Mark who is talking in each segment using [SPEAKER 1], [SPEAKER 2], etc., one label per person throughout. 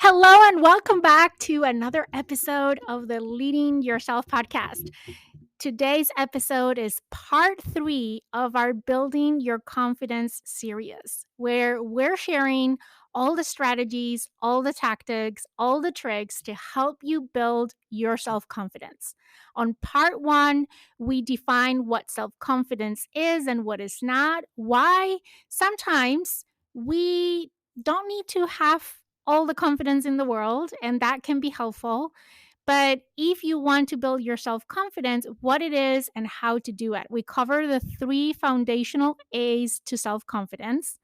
[SPEAKER 1] Hello, and welcome back to another episode of the Leading Yourself podcast. Today's episode is part three of our Building Your Confidence series, where we're sharing all the strategies, all the tactics, all the tricks to help you build your self confidence. On part one, we define what self confidence is and what is not, why sometimes we don't need to have all the confidence in the world, and that can be helpful. But if you want to build your self confidence, what it is and how to do it. We cover the three foundational A's to self confidence.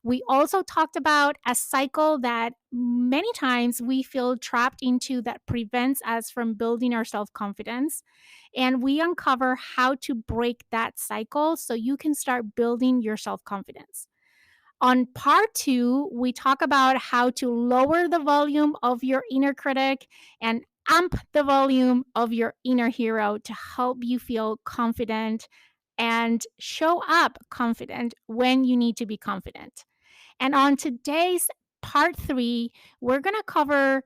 [SPEAKER 1] We also talked about a cycle that many times we feel trapped into that prevents us from building our self confidence. And we uncover how to break that cycle so you can start building your self confidence. On part two, we talk about how to lower the volume of your inner critic and amp the volume of your inner hero to help you feel confident and show up confident when you need to be confident. And on today's part three, we're going to cover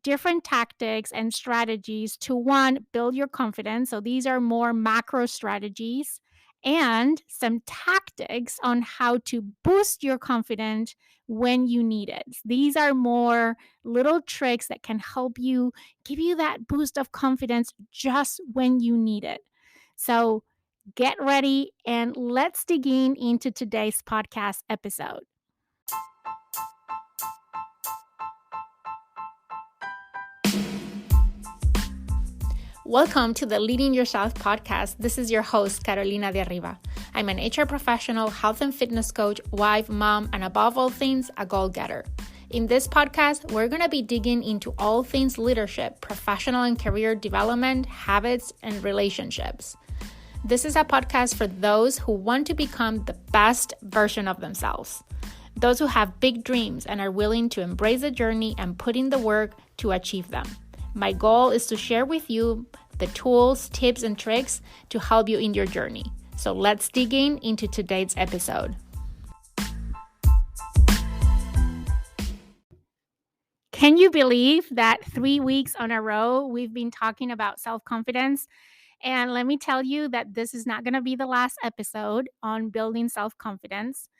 [SPEAKER 1] different tactics and strategies to one, build your confidence. So these are more macro strategies and some tactics on how to boost your confidence when you need it. These are more little tricks that can help you give you that boost of confidence just when you need it. So get ready and let's dig into today's podcast episode. Welcome to the Leading Yourself podcast. This is your host, Carolina de Arriba. I'm an HR professional, health and fitness coach, wife, mom, and above all things, a goal-getter. In this podcast, we're going to be digging into all things leadership, professional and career development, habits, and relationships. This is a podcast for those who want to become the best version of themselves. Those who have big dreams and are willing to embrace the journey and put in the work to achieve them. My goal is to share with you the tools, tips, and tricks to help you in your journey. So let's dig into today's episode. Can you believe that 3 weeks on a row we've been talking about self-confidence? And let me tell you that this is not going to be the last episode on building self-confidence.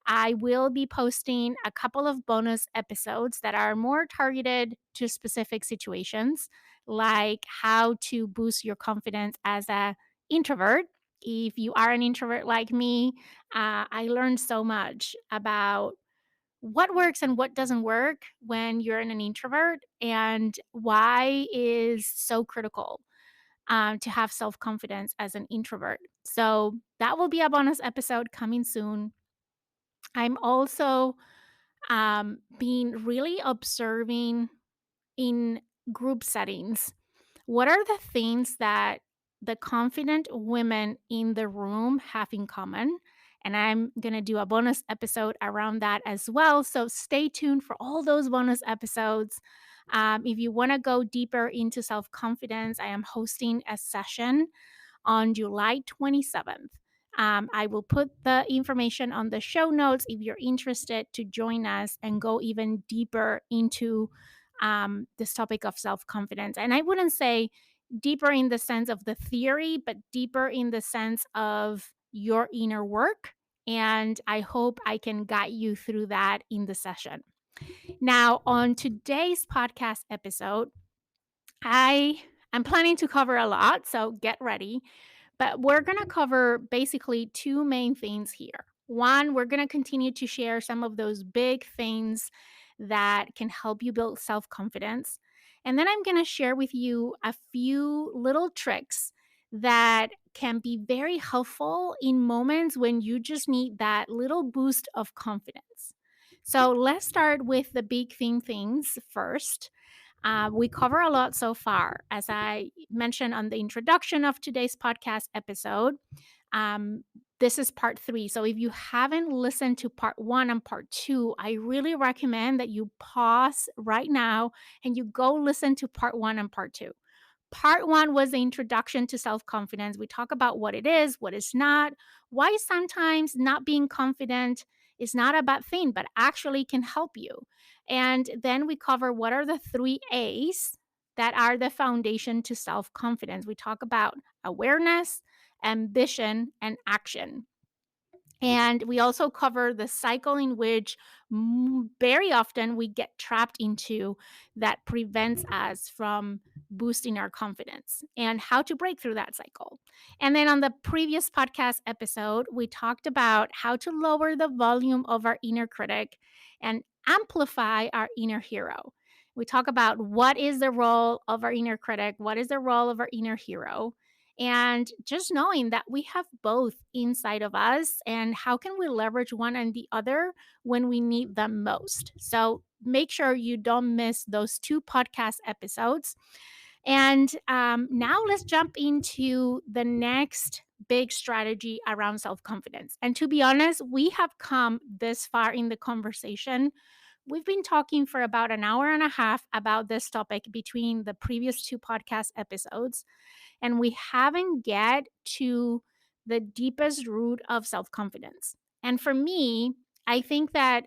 [SPEAKER 1] I will be posting a couple of bonus episodes that are more targeted to specific situations, like how to boost your confidence as an introvert. If you are an introvert like me, I learned so much about what works and what doesn't work when you're an introvert and why is so critical to have self-confidence as an introvert. So that will be a bonus episode coming soon. I'm also being really observing in group settings. What are the things that the confident women in the room have in common? And I'm going to do a bonus episode around that as well. So stay tuned for all those bonus episodes. If you want to go deeper into self confidence, I am hosting a session on July 27th. I will put the information on the show notes if you're interested to join us and go even deeper into this topic of self confidence. And I wouldn't say deeper in the sense of the theory, but deeper in the sense of your inner work. And I hope I can guide you through that in the session. Now, on today's podcast episode, I am planning to cover a lot, so get ready. But we're going to cover basically two main things here. One, we're going to continue to share some of those big things that can help you build self confidence. And then I'm going to share with you a few little tricks that can be very helpful in moments when you just need that little boost of confidence. So let's start with the big things first. We cover a lot so far. As I mentioned on the introduction of today's podcast episode, this is part three. So if you haven't listened to part one and part two, I really recommend that you pause right now and you go listen to part one and part two. Part one was the introduction to self confidence. We talk about what it is, what it's not, why sometimes not being confident is not a bad thing, but actually can help you. And then we cover what are the three A's that are the foundation to self confidence. We talk about awareness, ambition, and action. And we also cover the cycle in which very often we get trapped into that prevents us from boosting our confidence and how to break through that cycle. And then on the previous podcast episode, we talked about how to lower the volume of our inner critic and amplify our inner hero. We talk about what is the role of our inner critic, what is the role of our inner hero, and just knowing that we have both inside of us and how can we leverage one and the other when we need them most. So make sure you don't miss those two podcast episodes. And now let's jump into the next big strategy around self-confidence. And to be honest, we have come this far in the conversation. We've been talking for about an hour and a half about this topic between the previous two podcast episodes, and we haven't get to the deepest root of self-confidence. And for me, I think that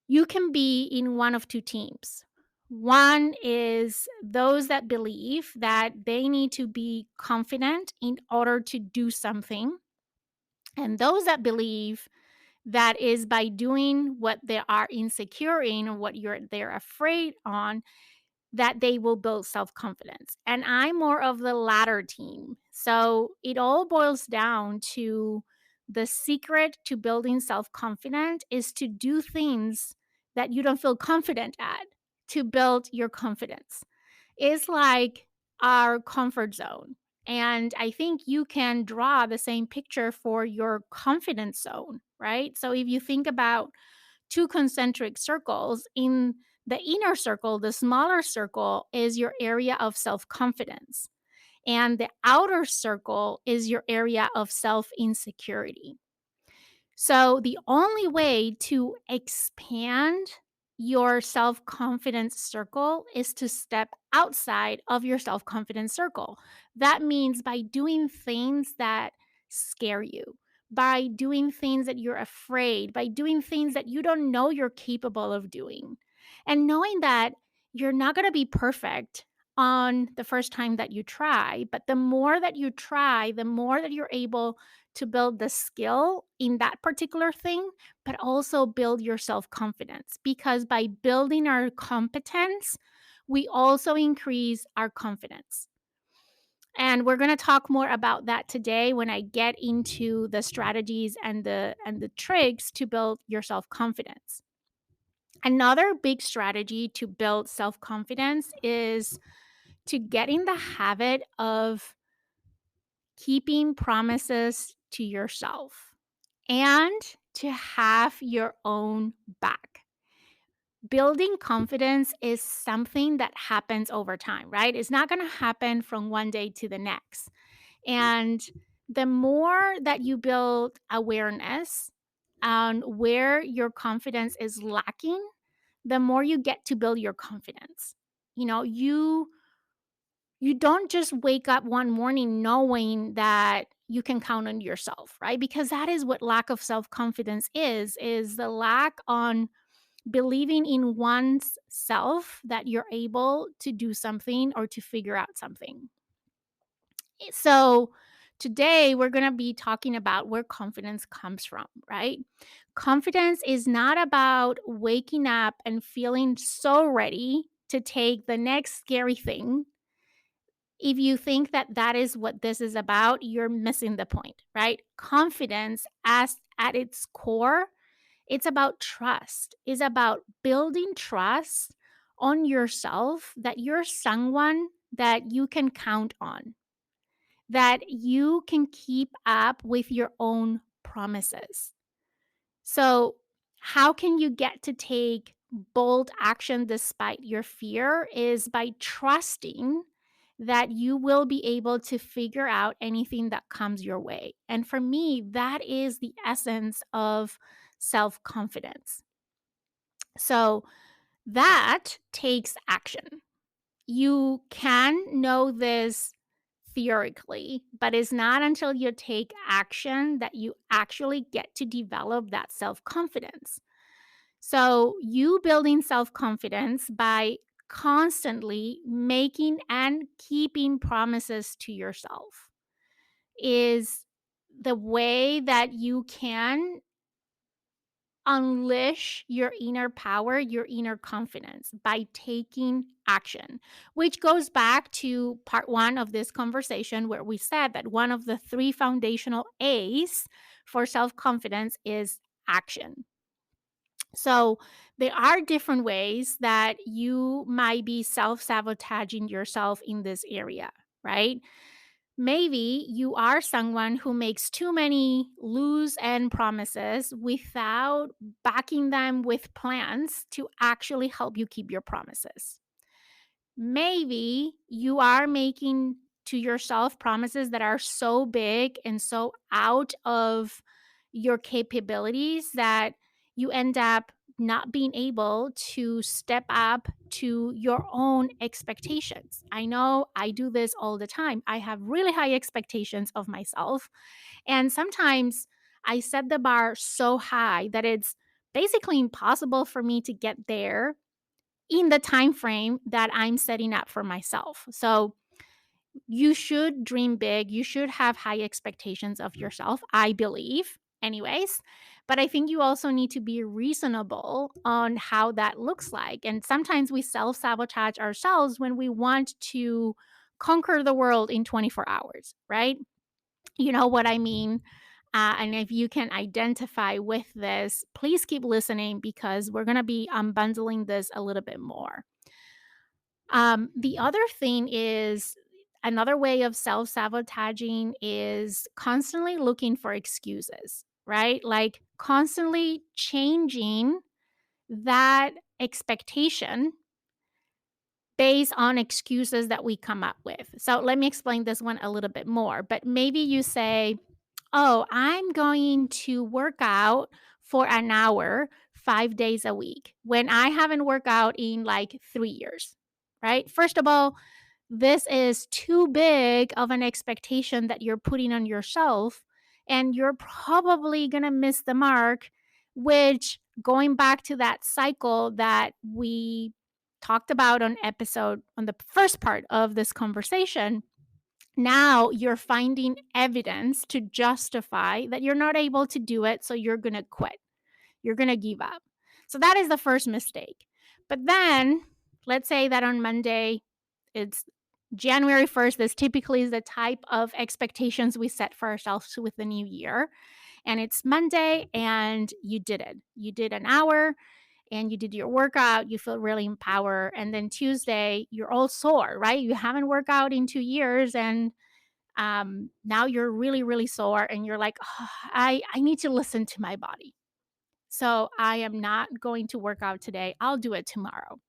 [SPEAKER 1] you can be in one of two teams. One is those that believe that they need to be confident in order to do something, and those that believe that is by doing what they are insecure in or what they're afraid on, that they will build self-confidence. And I'm more of the latter team. So it all boils down to the secret to building self-confidence is to do things that you don't feel confident at to build your confidence. It's like our comfort zone. And I think you can draw the same picture for your confidence zone, right? So if you think about two concentric circles, in the inner circle, the smaller circle is your area of self confidence, and the outer circle is your area of self insecurity. So, the only way to expand your self confidence circle is to step outside of your self confidence circle. That means by doing things that scare you, by doing things that you're afraid, by doing things that you don't know you're capable of doing, and knowing that you're not going to be perfect on the first time that you try. But the more that you try, the more that you're able to build the skill in that particular thing, but also build your self confidence. Because by building our competence, we also increase our confidence. And we're going to talk more about that today when I get into the strategies and the tricks to build your self confidence. Another big strategy to build self confidence is to get in the habit of keeping promises to yourself and to have your own back. Building confidence is something that happens over time, right? It's not going to happen from one day to the next. And the more that you build awareness on where your confidence is lacking, the more you get to build your confidence. You don't just wake up one morning knowing that you can count on yourself, right? Because that is what lack of self-confidence is the lack on believing in one's self that you're able to do something or to figure out something. So, today we're going to be talking about where confidence comes from, right? Confidence is not about waking up and feeling so ready to take the next scary thing. If you think that that is what this is about, you're missing the point, right? Confidence, as at its core, it's about trust. It's about building trust on yourself that you're someone that you can count on, that you can keep up with your own promises. So, how can you get to take bold action despite your fear is by trusting that you will be able to figure out anything that comes your way. And for me, that is the essence of self confidence. So that takes action. You can know this theoretically, but it's not until you take action that you actually get to develop that self confidence. So, you building self confidence by constantly making and keeping promises to yourself is the way that you can unleash your inner power, your inner confidence by taking action, which goes back to part one of this conversation where we said that one of the three foundational A's for self confidence is action. So, there are different ways that you might be self sabotaging yourself in this area, right? Maybe you are someone who makes too many loose end promises without backing them with plans to actually help you keep your promises. Maybe you are making to yourself promises that are so big and so out of your capabilities that you end up not being able to step up to your own expectations. I know I do this all the time. I have really high expectations of myself. And sometimes I set the bar so high that it's basically impossible for me to get there in the time frame that I'm setting up for myself. So, you should dream big. You should have high expectations of yourself, I believe, anyways. But I think you also need to be reasonable on how that looks like. And sometimes we self sabotage ourselves when we want to conquer the world in 24 hours, right? You know what I mean? And if you can identify with this, please keep listening because we're going to be unbundling this a little bit more. The other thing is another way of self sabotaging is constantly looking for excuses, right? Like constantly changing that expectation based on excuses that we come up with. So let me explain this one a little bit more. But maybe you say, oh, I'm going to work out for an hour 5 days a week when I haven't worked out in like 3 years, right? First of all, this is too big of an expectation that you're putting on yourself, and you're probably going to miss the mark, which going back to that cycle that we talked about on the first part of this conversation, now you're finding evidence to justify that you're not able to do it, so you're going to quit. You're going to give up. So that is the first mistake. But then let's say that on Monday, it's January 1st. This typically is the type of expectations we set for ourselves with the new year. And it's Monday and you did it. You did an hour and you did your workout. You feel really empowered. And then Tuesday, you're all sore, right? You haven't worked out in 2 years and now you're really, really sore and you're like, oh, I need to listen to my body. So I am not going to work out today. I'll do it tomorrow.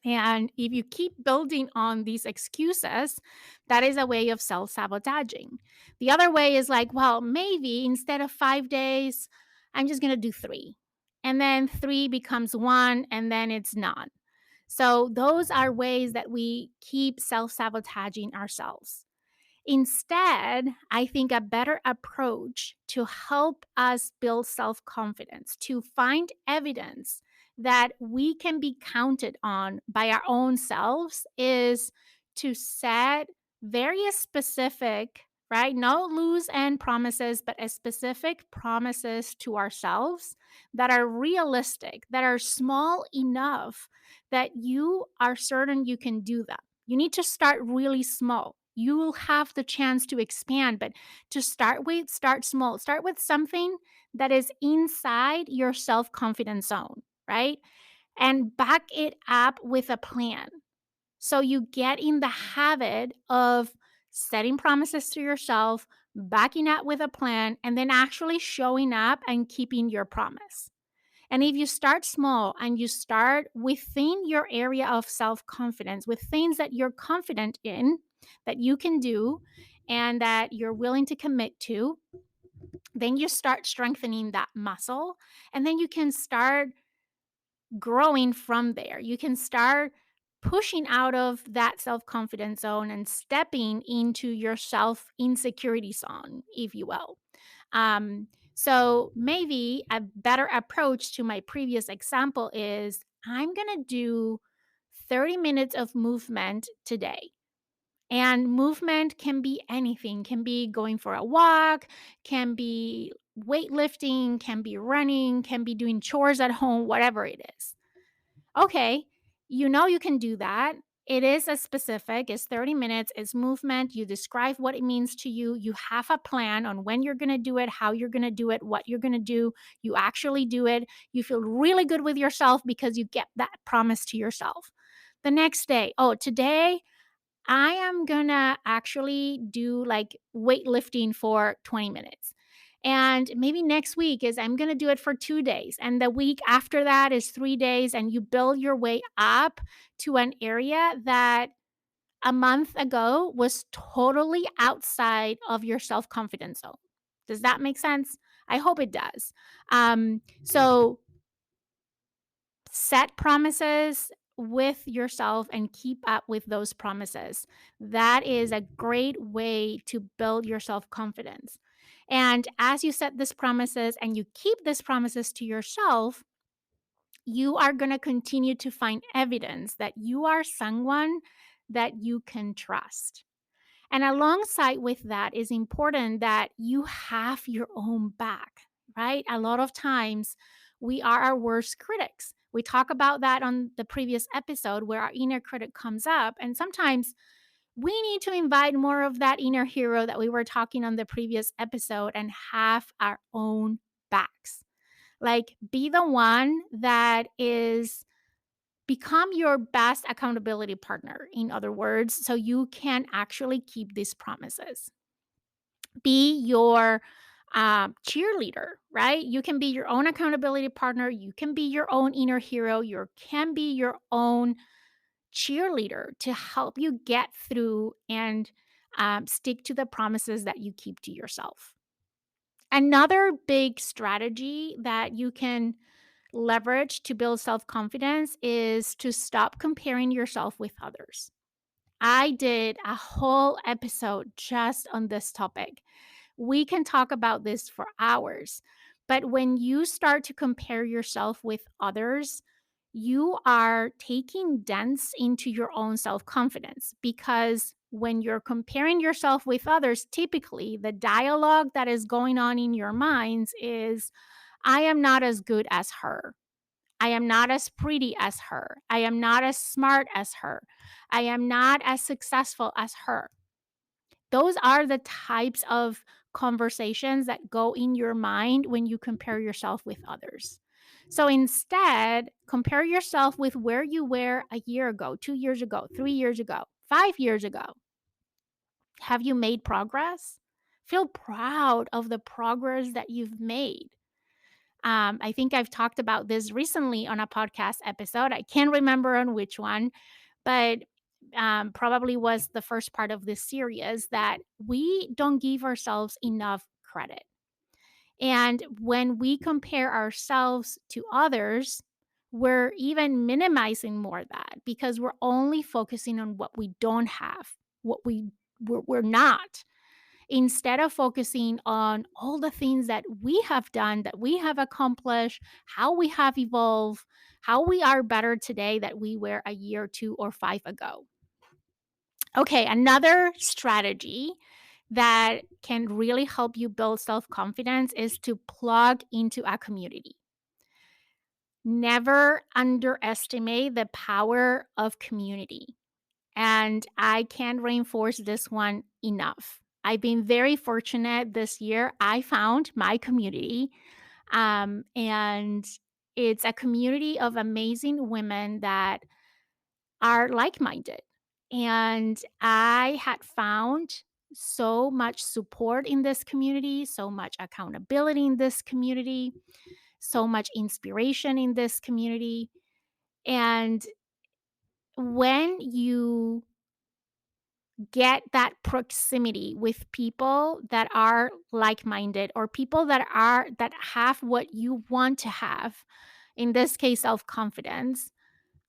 [SPEAKER 1] And if you keep building on these excuses, that is a way of self sabotaging. The other way is like, well, maybe instead of 5 days, I'm just going to do three. And then three becomes one, and then it's none. So, those are ways that we keep self sabotaging ourselves. Instead, I think a better approach to help us build self confidence, to find evidence that we can be counted on by our own selves, is to set very specific, right? No loose end promises, but a specific promises to ourselves that are realistic, that are small enough that you are certain you can do them. You need to start really small. You will have the chance to expand, but to start with, start small. Start with something that is inside your self confidence zone, right? And back it up with a plan. So you get in the habit of setting promises to yourself, backing up with a plan, and then actually showing up and keeping your promise. And if you start small and you start within your area of self confidence with things that you're confident in, that you can do, and that you're willing to commit to, then you start strengthening that muscle. And then you can start growing from there. You can start pushing out of that self confidence zone and stepping into your self insecurity zone, if you will. Um, So maybe a better approach to my previous example is I'm going to do 30 minutes of movement today. And movement can be anything, can be going for a walk, can be weightlifting, can be running, can be doing chores at home, whatever it is. Okay, you know you can do that. It is as specific, it's 30 minutes, it's movement. You describe what it means to you. You have a plan on when you're going to do it, how you're going to do it, what you're going to do. You actually do it. You feel really good with yourself because you get that promise to yourself. The next day, oh, today I am gonna actually do like weightlifting for 20 minutes. And maybe next week is I'm gonna do it for 2 days. And the week after that is 3 days. And you build your way up to an area that a month ago was totally outside of your self confidence zone. Does that make sense? I hope it does. So set promises with yourself and keep up with those promises. That is a great way to build your self confidence. And as you set these promises and you keep these promises to yourself, you are going to continue to find evidence that you are someone that you can trust. And alongside with that is important that you have your own back, right? A lot of times we are our worst critics. We talk about that on the previous episode where our inner critic comes up. And sometimes we need to invite more of that inner hero that we were talking on the previous episode and have our own backs. Like, be the one that is become your best accountability partner, in other words, so you can actually keep these promises. Be your cheerleader, right? You can be your own accountability partner. You can be your own inner hero. You can be your own cheerleader to help you get through and stick to the promises that you keep to yourself. Another big strategy that you can leverage to build self confidence is to stop comparing yourself with others. I did a whole episode just on this topic. We can talk about this for hours. But when you start to compare yourself with others, you are taking dents into your own self confidence because when you're comparing yourself with others, typically the dialogue that is going on in your minds is, I am not as good as her. I am not as pretty as her. I am not as smart as her. I am not as successful as her. Those are the types of conversations that go in your mind when you compare yourself with others. So instead, compare yourself with where you were a year ago, 2 years ago, 3 years ago, 5 years ago. Have you made progress? Feel proud of the progress that you've made. I think I've talked about this recently on a podcast episode. I can't remember on which one, but probably was the first part of this series that we don't give ourselves enough credit. And when we compare ourselves to others, we're even minimizing more of that because we're only focusing on what we don't have, what we're not, instead of focusing on all the things that we have done, that we have accomplished, how we have evolved, how we are better today that we were a year, 2 or 5 ago. Okay, another strategy that can really help you build self confidence is to plug into a community. Never underestimate the power of community. And I can't reinforce this one enough. I've been very fortunate this year. I found my community, and it's a community of amazing women that are like minded. And I had found so much support in this community, so much accountability in this community, so much inspiration in this community. And when you get that proximity with people that are like-minded or people that have what you want to have, in this case self-confidence,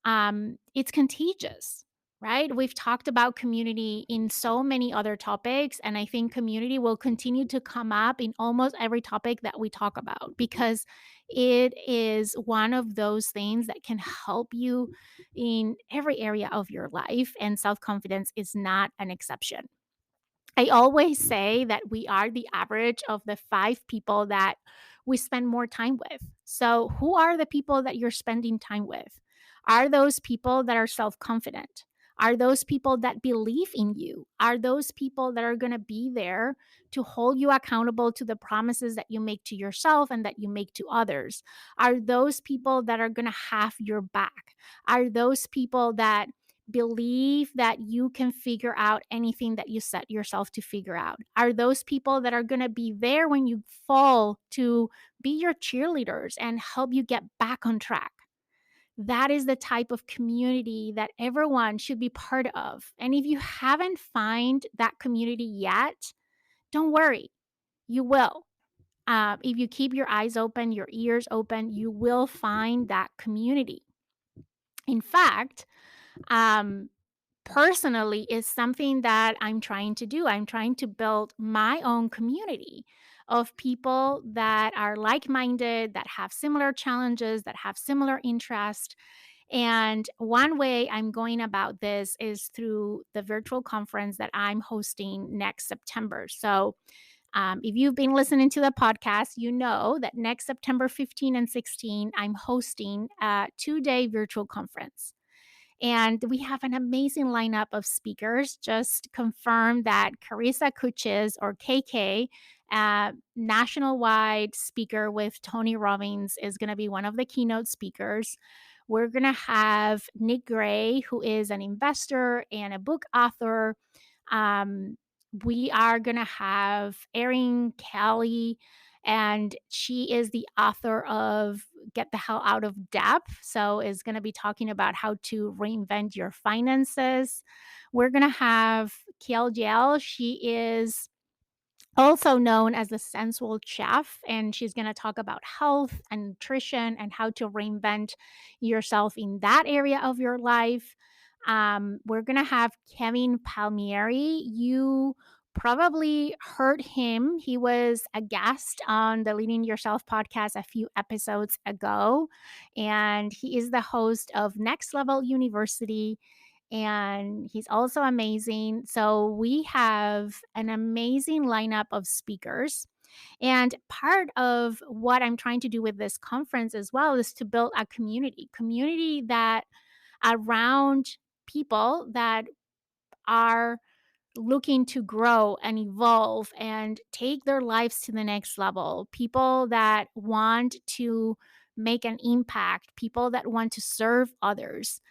[SPEAKER 1] it's contagious. right? We've talked about community in so many other topics, and I think community will continue to come up in almost every topic that we talk about because it is one of those things that can help you in every area of your life, and self confidence is not an exception. I always say that we are the average of the 5 people that we spend more time with. So, who are the people that you're spending time with? Are those people that are self confident? Are those people that believe in you? Are those people that are going to be there to hold you accountable to the promises that you make to yourself and that you make to others? Are those people that are going to have your back? Are those people that believe that you can figure out anything that you set yourself to figure out? Are those people that are going to be there when you fall to be your cheerleaders and help you get back on track? That is the type of community that everyone should be part of. And if you haven't found that community yet, don't worry, you will. If you keep your eyes open, your ears open, you will find that community. In fact, um, personally is something that I'm trying to do. I'm trying to build my own community of people that are like minded, that have similar challenges, that have similar interest. And one way I'm going about this is through the virtual conference that I'm hosting next September. So, if you've been listening to the podcast, you know that next September 15 and 16, I'm hosting a 2 day virtual conference. And we have an amazing lineup of speakers. Just confirm that Carissa Kuches, or KK, national wide speaker with Tony Robbins, is going to be one of the keynote speakers. We're going to have Nick Gray, who is an investor and a book author. Um, we are going to have Erin Kelly, and she is the author of Get the Hell Out of Debt. So, is going to be talking about how to reinvent your finances. We're going to have Kiel Jiel. She is also known as the sensual chef, and she's going to talk about health and nutrition and how to reinvent yourself in that area of your life. We're going to have Kevin Palmieri. You probably heard him. He was a guest on the Leading Yourself podcast a few episodes ago, and he is the host of Next Level University, and he's also amazing. So we have an amazing lineup of speakers. And part of what I'm trying to do with this conference as well is to build a community that around people that are looking to grow and evolve and take their lives to the next level, people that want to make an impact, people that want to serve others.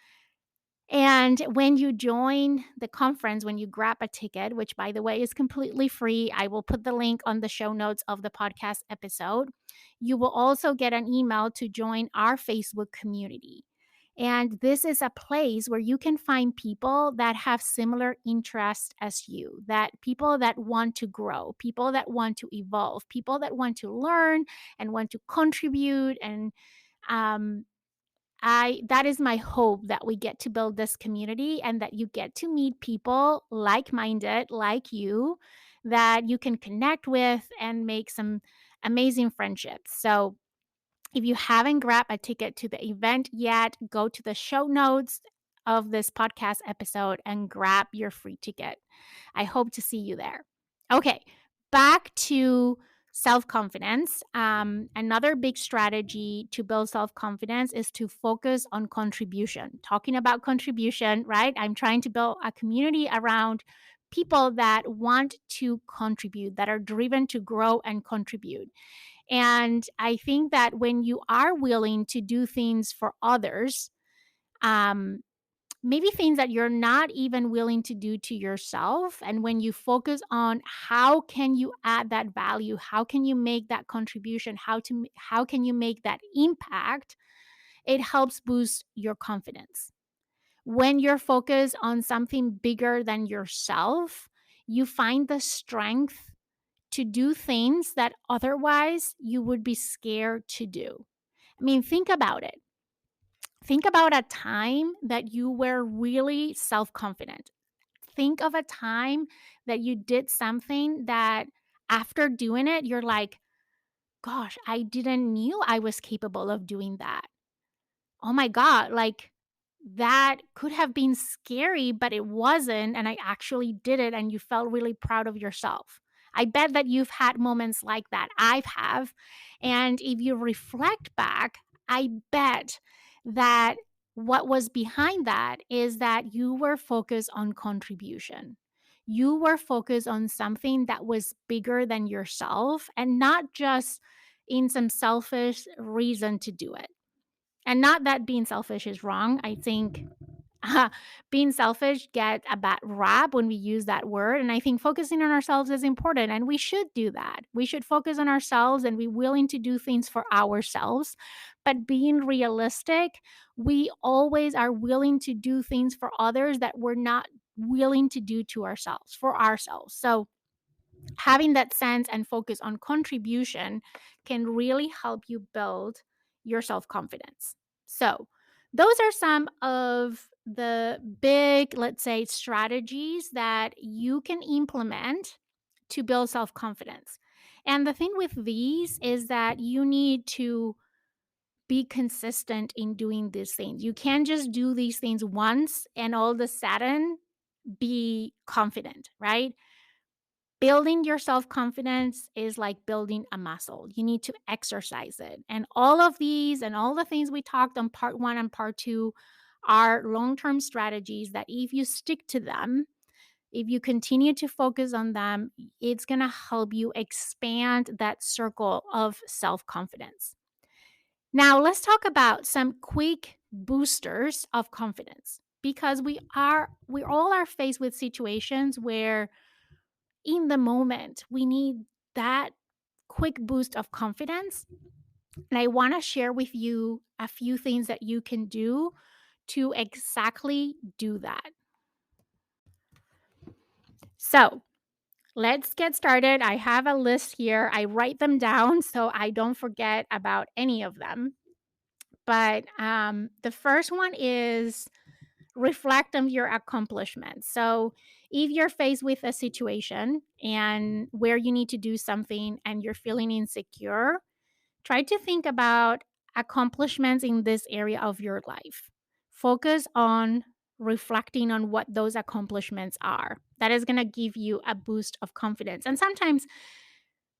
[SPEAKER 1] And when you join the conference, when you grab a ticket, which by the way is completely free, I will put the link on the show notes of the podcast episode. You will also get an email to join our Facebook community. And this is a place where you can find people that have similar interests as you, that people that want to grow, people that want to evolve, people that want to learn and want to contribute. And um, I that is my hope, that we get to build this community and that you get to meet people like-minded like you, that you can connect with and make some amazing friendships. So, if you haven't grabbed a ticket to the event yet, go to the show notes of this podcast episode and grab your free ticket. I hope to see you there. Okay, back to self confidence. Another big strategy to build self confidence is to focus on contribution. Talking about contribution, right? I'm trying to build a community around people that want to contribute, that are driven to grow and contribute. And I think that when you are willing to do things for others, um, maybe things that you're not even willing to do to yourself, and when you focus on how can you add that value, how can you make that contribution, how can you make that impact, it helps boost your confidence. When you're focused on something bigger than yourself, you find the strength to do things that otherwise you would be scared to do. I mean, think about it. Think about a time that you were really self confident. Think of a time that you did something that after doing it, you're like, gosh, I didn't knew I was capable of doing that. Oh my God, like that could have been scary, but it wasn't. And I actually did it, and you felt really proud of yourself. I bet that you've had moments like that. I've have. And if you reflect back, I bet that what was behind that is that you were focused on contribution. You were focused on something that was bigger than yourself and not just in some selfish reason to do it. And not that being selfish is wrong. I think being selfish get a bad rap when we use that word. And I think focusing on ourselves is important. And we should do that. We should focus on ourselves and be willing to do things for ourselves. But being realistic, we always are willing to do things for others that we're not willing to do to ourselves, for ourselves. So having that sense and focus on contribution can really help you build your self confidence. So, those are some of the big, let's say, strategies that you can implement to build self confidence. And the thing with these is that you need to be consistent in doing these things. You can't just do these things once and all of a sudden be confident, right? Building your self confidence is like building a muscle. You need to exercise it. And all of these and all the things we talked on part one and part two are long term strategies that if you stick to them, if you continue to focus on them, it's going to help you expand that circle of self confidence. Now, let's talk about some quick boosters of confidence because we all are faced with situations where in the moment, we need that quick boost of confidence. And I want to share with you a few things that you can do to exactly do that. So, let's get started. I have a list here. I write them down so I don't forget about any of them. But the first one is reflect on your accomplishments. So, if you're faced with a situation and where you need to do something and you're feeling insecure, try to think about accomplishments in this area of your life. Focus on reflecting on what those accomplishments are. That is going to give you a boost of confidence. And sometimes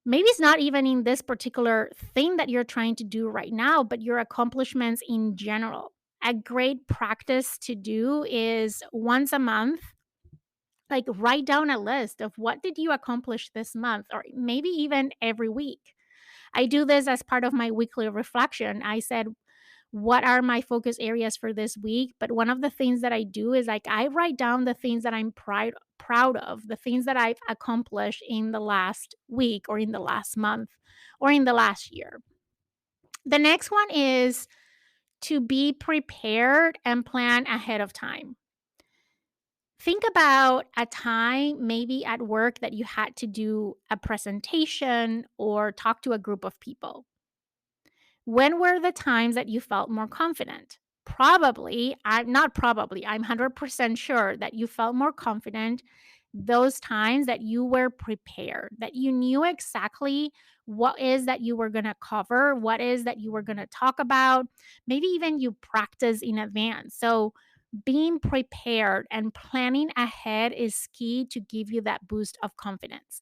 [SPEAKER 1] maybe it's not even in this particular thing that you're trying to do right now, but your accomplishments in general. A great practice to do is once a month, like write down a list of what did you accomplish this month or maybe even every week. I do this as part of my weekly reflection. I said, what are my focus areas for this week? But one of the things that I do is like I write down the things that I'm proud of, the things that I've accomplished in the last week or in the last month or in the last year. The next one is to be prepared and plan ahead of time. Think about a time maybe at work that you had to do a presentation or talk to a group of people. When were the times that you felt more confident? Probably, I'm not probably, I'm 100% sure that you felt more confident those times that you were prepared, that you knew exactly what is that you were going to cover, what is that you were going to talk about. Maybe even you practice in advance. So, being prepared and planning ahead is key to give you that boost of confidence.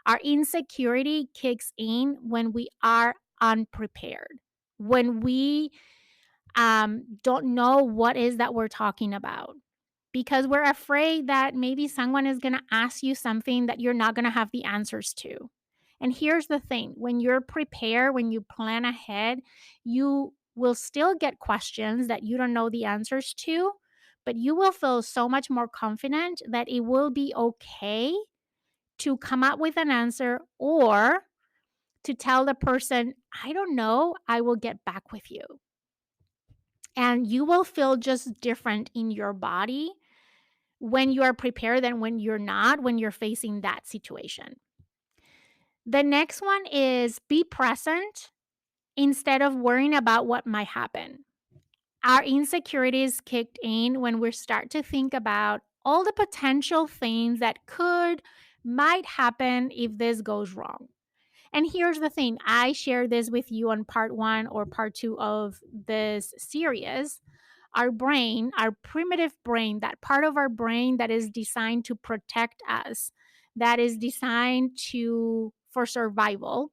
[SPEAKER 1] Our insecurity kicks in when we are unprepared, when we don't know what is that we're talking about because we're afraid that maybe someone is going to ask you something that you're not going to have the answers to. And here's the thing, when you're prepared, when you plan ahead, you will still get questions that you don't know the answers to, but you will feel so much more confident that it will be okay to come up with an answer or to tell the person, I don't know, I will get back with you. And you will feel just different in your body when you are prepared than when you're not, when you're facing that situation. The next one is be present instead of worrying about what might happen. Our insecurities kicked in when we start to think about all the potential things that might happen if this goes wrong. And here's the thing, I shared this with you on part one or part two of this series. Our brain, our primitive brain, that part of our brain that is designed to protect us, that is designed for survival,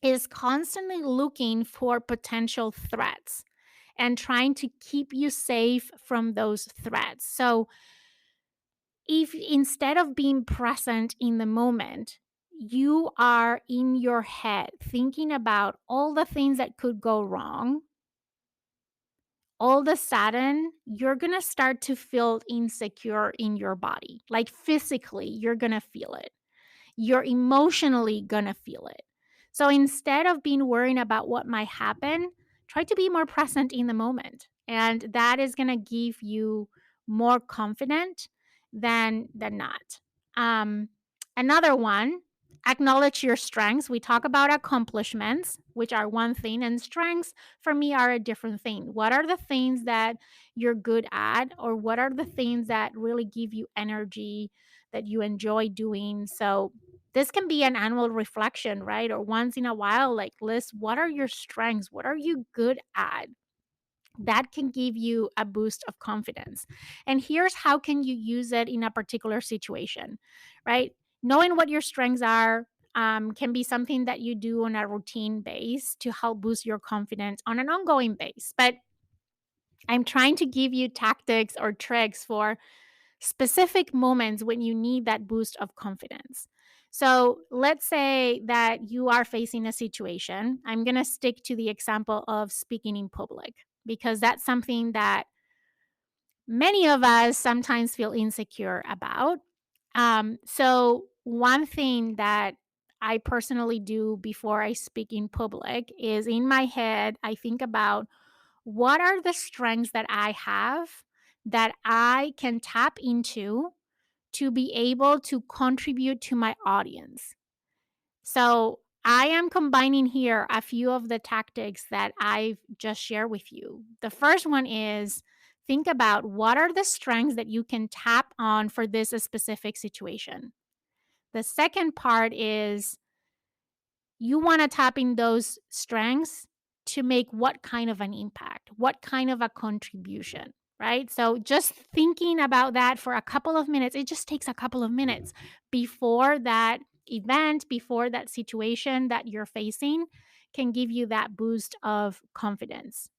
[SPEAKER 1] is constantly looking for potential threats and trying to keep you safe from those threats. So, if instead of being present in the moment, you are in your head thinking about all the things that could go wrong, all of a sudden you're going to start to feel insecure in your body. Like physically, you're going to feel it. You're emotionally gonna feel it. So instead of being worried about what might happen, try to be more present in the moment. And that is gonna give you more confident than not. Um, Another one, acknowledge your strengths. We talk about accomplishments, which are one thing, and strengths for me are a different thing. What are the things that you're good at, or what are the things that really give you energy that you enjoy doing? So this can be an annual reflection, right? Or once in a while, like list what are your strengths? What are you good at? That can give you a boost of confidence. And here's how can you use it in a particular situation, right? Knowing what your strengths are can be something that you do on a routine base to help boost your confidence on an ongoing base. But I'm trying to give you tactics or tricks for specific moments when you need that boost of confidence. So let's say that you are facing a situation. I'm going to stick to the example of speaking in public because that's something that many of us sometimes feel insecure about. So, one thing that I personally do before I speak in public is in my head, I think about what are the strengths that I have that I can tap into to be able to contribute to my audience. So I am combining here a few of the tactics that I've just shared with you. The first one is think about what are the strengths that you can tap on for this specific situation. The second part is you want to tap in those strengths to make what kind of an impact, what kind of a contribution, right? So just thinking about that for a couple of minutes, it just takes a couple of minutes before that event, before that situation that you're facing can give you that boost of confidence.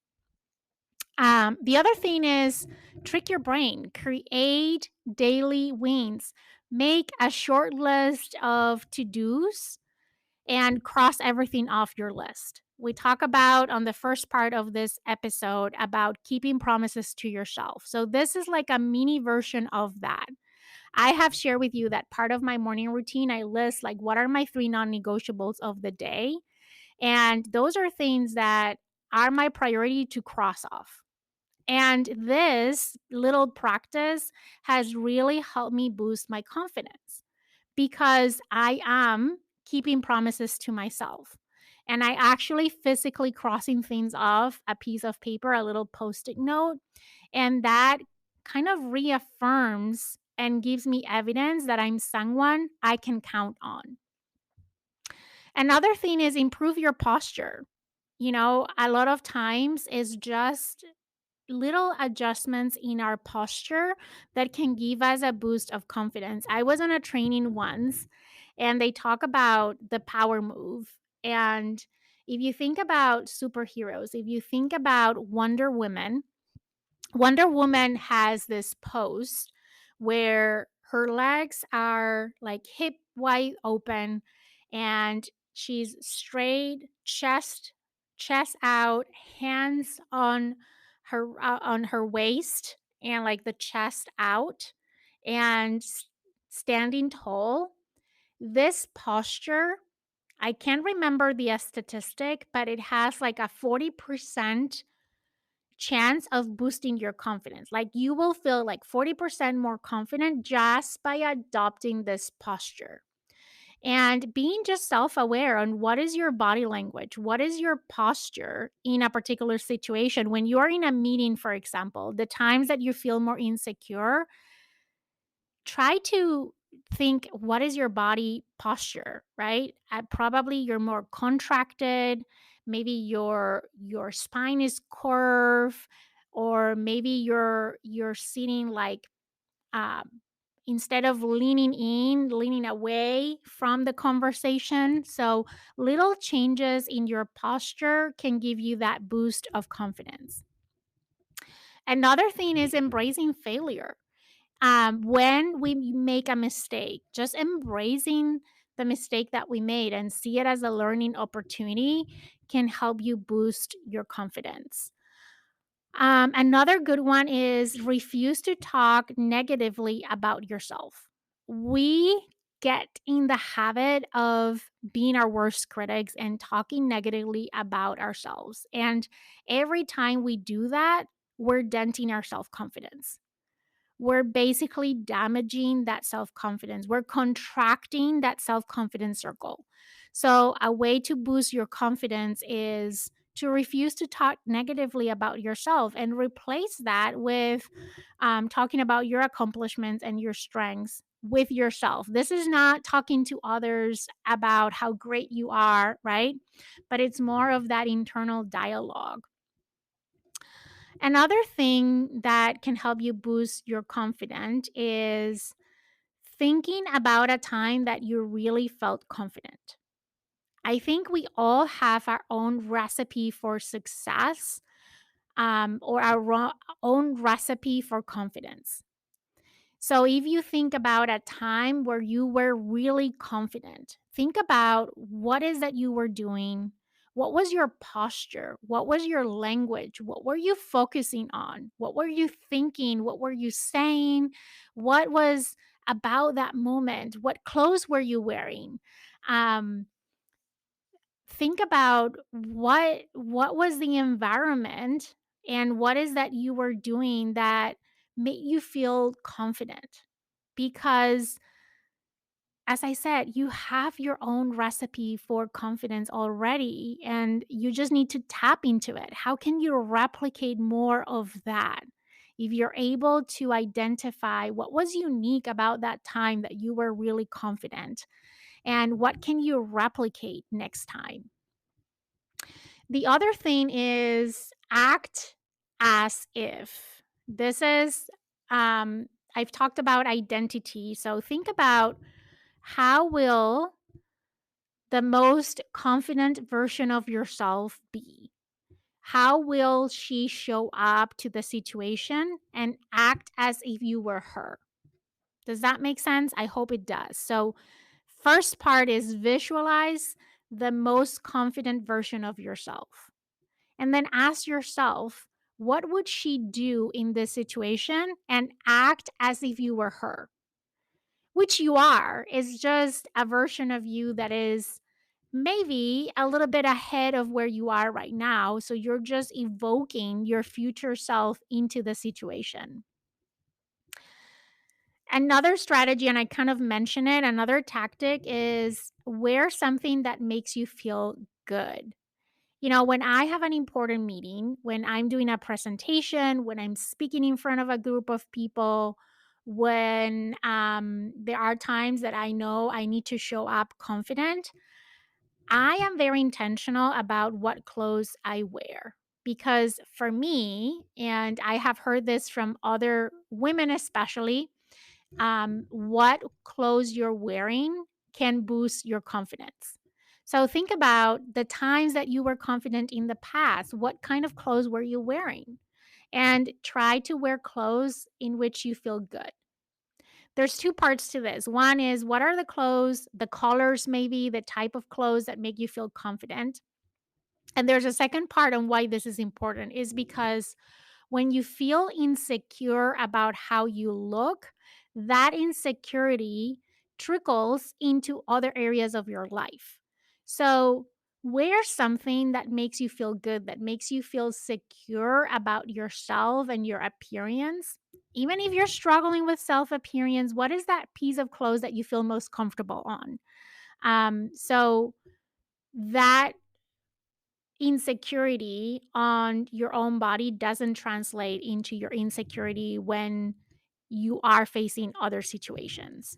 [SPEAKER 1] The other thing is trick your brain, create daily wins, make a short list of to dos and cross everything off your list. We talk about on the first part of this episode about keeping promises to yourself. So, this is like a mini version of that. I have shared with you that part of my morning routine, I list like what are my three non negotiables of the day. And those are things that are my priority to cross off. And this little practice has really helped me boost my confidence because I am keeping promises to myself. And I actually physically crossing things off a piece of paper, a little post it note. And that kind of reaffirms and gives me evidence that I'm someone I can count on. Another thing is improve your posture. You know, a lot of times is just little adjustments in our posture that can give us a boost of confidence. I was on a training once and they talk about the power move. And if you think about superheroes, if you think about Wonder Woman has this pose where her legs are like hip wide open and she's straight, chest out, hands on her waist and like the chest out and standing tall. This posture, I can't remember the statistic, but it has like a 40% chance of boosting your confidence. Like you will feel like 40% more confident just by adopting this posture. And being just self aware on what is your body language, what is your posture in a particular situation. When you're in a meeting, for example, the times that you feel more insecure, try to think what is your body posture, right? Probably you're more contracted, maybe your spine is curved, or maybe you're sitting like um, instead of leaning in, leaning away from the conversation. So, little changes in your posture can give you that boost of confidence. Another thing is embracing failure. When we make a mistake, just embracing the mistake that we made and see it as a learning opportunity can help you boost your confidence. Another good one is refuse to talk negatively about yourself. We get in the habit of being our worst critics and talking negatively about ourselves. And every time we do that, we're denting our self confidence. We're basically damaging that self confidence. We're contracting that self confidence circle. So, a way to boost your confidence is to refuse to talk negatively about yourself and replace that with talking about your accomplishments and your strengths with yourself. This is not talking to others about how great you are, right? But it's more of that internal dialogue. Another thing that can help you boost your confidence is thinking about a time that you really felt confident. I think we all have our own recipe for success, or our own recipe for confidence. So if you think about a time where you were really confident, think about what is that you were doing. What was your posture? What was your language? What were you focusing on? What were you thinking? What were you saying? What was about that moment? What clothes were you wearing? Um, think about what was the environment and what is that you were doing that made you feel confident, because as I said, you have your own recipe for confidence already and you just need to tap into it. How can you replicate more of that? If you're able to identify what was unique about that time that you were really confident, and what can you replicate next time? The other thing is act as if. This is, I've talked about identity. So think about how will the most confident version of yourself be? How will she show up to the situation and act as if you were her? Does that make sense? I hope it does. So, first part is visualize the most confident version of yourself. And then ask yourself, what would she do in this situation? And act as if you were her, which you are. Is just a version of you that is maybe a little bit ahead of where you are right now. So you're just evoking your future self into the situation. Another strategy, and I kind of mention it, another tactic is wear something that makes you feel good. When I have an important meeting, when I'm doing a presentation, when I'm speaking in front of a group of people, when there are times that I know I need to show up confident, I am very intentional about what clothes I wear. Because for me, and I have heard this from other women especially, what clothes you're wearing can boost your confidence. So think about the times that you were confident in the past. What kind of clothes were you wearing? And try to wear clothes in which you feel good. There's two parts to this. One is what are the clothes, the colors, maybe the type of clothes that make you feel confident. And there's a second part on why this is important is because when you feel insecure about how you look, that insecurity trickles into other areas of your life. So, wear something that makes you feel good, that makes you feel secure about yourself and your appearance. Even if you're struggling with self appearance, what is that piece of clothes that you feel most comfortable on? So that insecurity on your own body doesn't translate into your insecurity when you are facing other situations.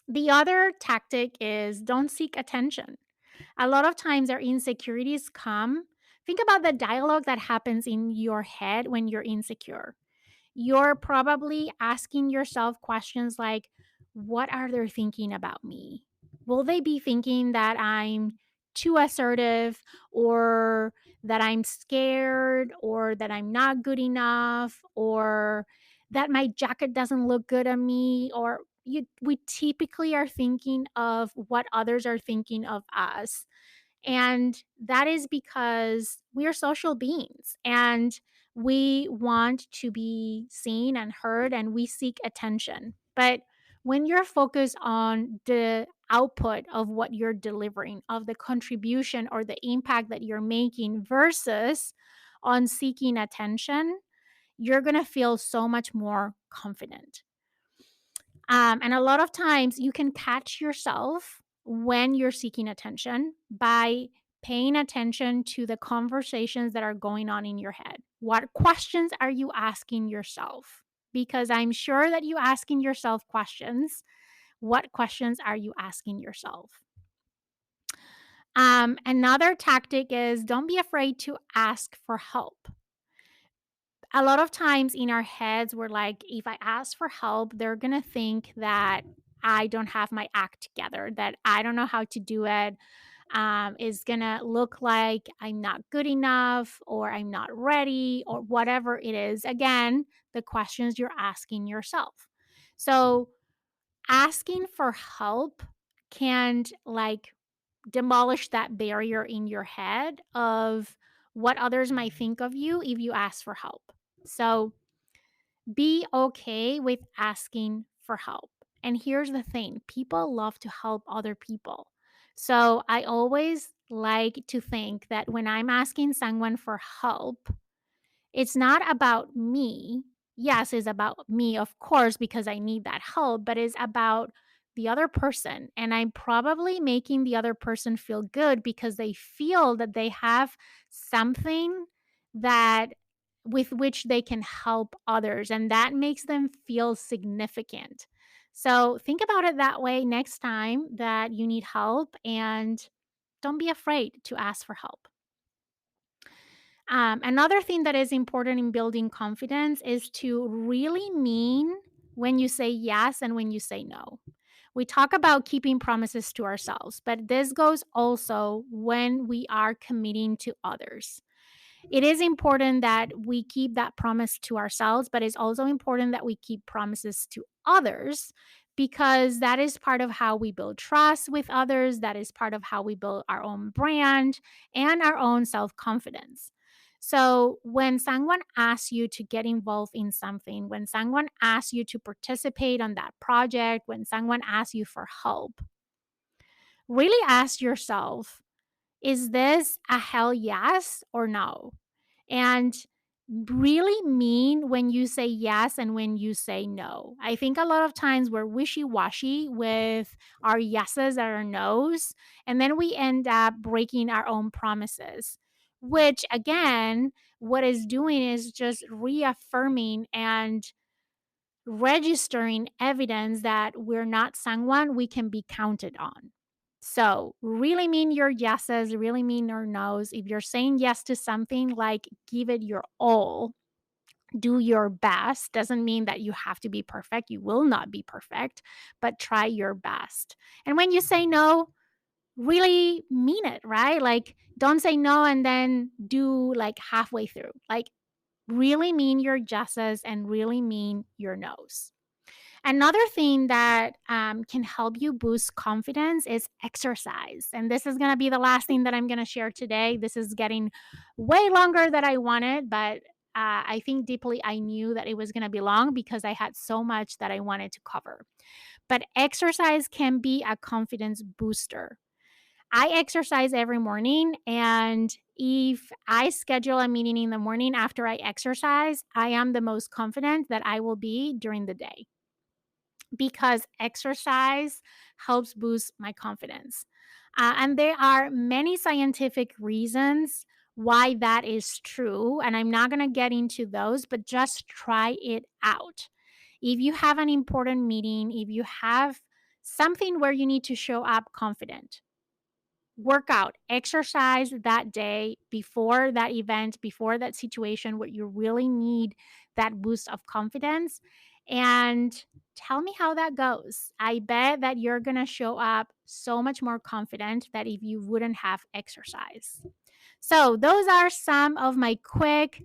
[SPEAKER 1] The other tactic is don't seek attention. A lot of times our insecurities come. Think about the dialogue that happens in your head when you're insecure. You're probably asking yourself questions like, what are they thinking about me? Will they be thinking that I'm too assertive, or that I'm scared, or that I'm not good enough, or that my jacket doesn't look good on me? Or we typically are thinking of what others are thinking of us, and that is because we are social beings and we want to be seen and heard and we seek attention. But when you're focused on the output of what you're delivering, of the contribution or the impact that you're making versus on seeking attention, you're going to feel so much more confident. And a lot of times you can catch yourself when you're seeking attention by paying attention to the conversations that are going on in your head. What questions are you asking yourself? Because I'm sure that you asking yourself questions. What questions are you asking yourself? Another tactic is don't be afraid to ask for help. A lot of times in our heads, we're like, if I ask for help, they're going to think that I don't have my act together, that I don't know how to do it. Is going to look like I'm not good enough, or I'm not ready, or whatever it is. Again, the questions you're asking yourself. So, asking for help can like demolish that barrier in your head of what others might think of you if you ask for help. So, be okay with asking for help. And here's the thing, people love to help other people. So I always like to think that when I'm asking someone for help, it's not about me. Yes, it's about me, of course, because I need that help, but it's about the other person. And I'm probably making the other person feel good because they feel that they have something that with which they can help others, and that makes them feel significant. So think about it that way next time that you need help, and don't be afraid to ask for help. Another thing that is important in building confidence is to really mean when you say yes and when you say no. We talk about keeping promises to ourselves, but this goes also when we are committing to others. It is important that we keep that promise to ourselves, but it's also important that we keep promises to others because that is part of how we build trust with others. That is part of how we build our own brand and our own self confidence. So, when someone asks you to get involved in something, when someone asks you to participate on that project, when someone asks you for help, really ask yourself, is this a hell yes or no? And really mean when you say yes and when you say no. I think a lot of times we're wishy washy with our yeses and our nos, and then we end up breaking our own promises, which again, what is doing is just reaffirming and registering evidence that we're not someone we can be counted on. So, really mean your yeses, really mean your nos. If you're saying yes to something, like give it your all, do your best. Doesn't mean that you have to be perfect. You will not be perfect, but try your best. And when you say no, really mean it, right? Like, don't say no and then do like halfway through. Like, really mean your yeses and really mean your nos. Another thing that can help you boost confidence is exercise. And this is going to be the last thing that I'm going to share today. This is getting way longer than I wanted, but I think deeply I knew that it was going to be long because I had so much that I wanted to cover. But exercise can be a confidence booster. I exercise every morning, and if I schedule a meeting in the morning after I exercise, I am the most confident that I will be during the day. because exercise helps boost my confidence. And there are many scientific reasons why that is true. And I'm not going to get into those, but just try it out. If you have an important meeting, if you have something where you need to show up confident, work out, exercise that day before that event, before that situation where you really need that boost of confidence, and tell me how that goes. I bet that you're going to show up so much more confident that if you wouldn't have exercise. So, those are some of my quick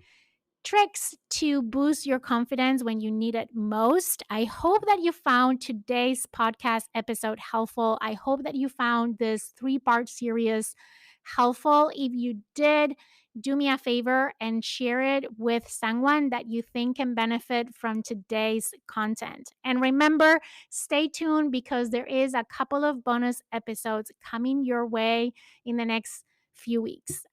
[SPEAKER 1] tricks to boost your confidence when you need it most. I hope that you found today's podcast episode helpful. I hope that you found this 3-part series helpful. If you did, do me a favor and share it with someone that you think can benefit from today's content. And remember, stay tuned because there is a couple of bonus episodes coming your way in the next few weeks.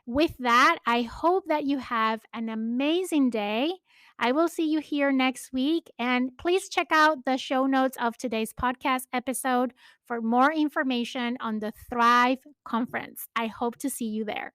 [SPEAKER 1] With that, I hope that you have an amazing day. I will see you here next week. And please check out the show notes of today's podcast episode for more information on the Thrive Conference. I hope to see you there.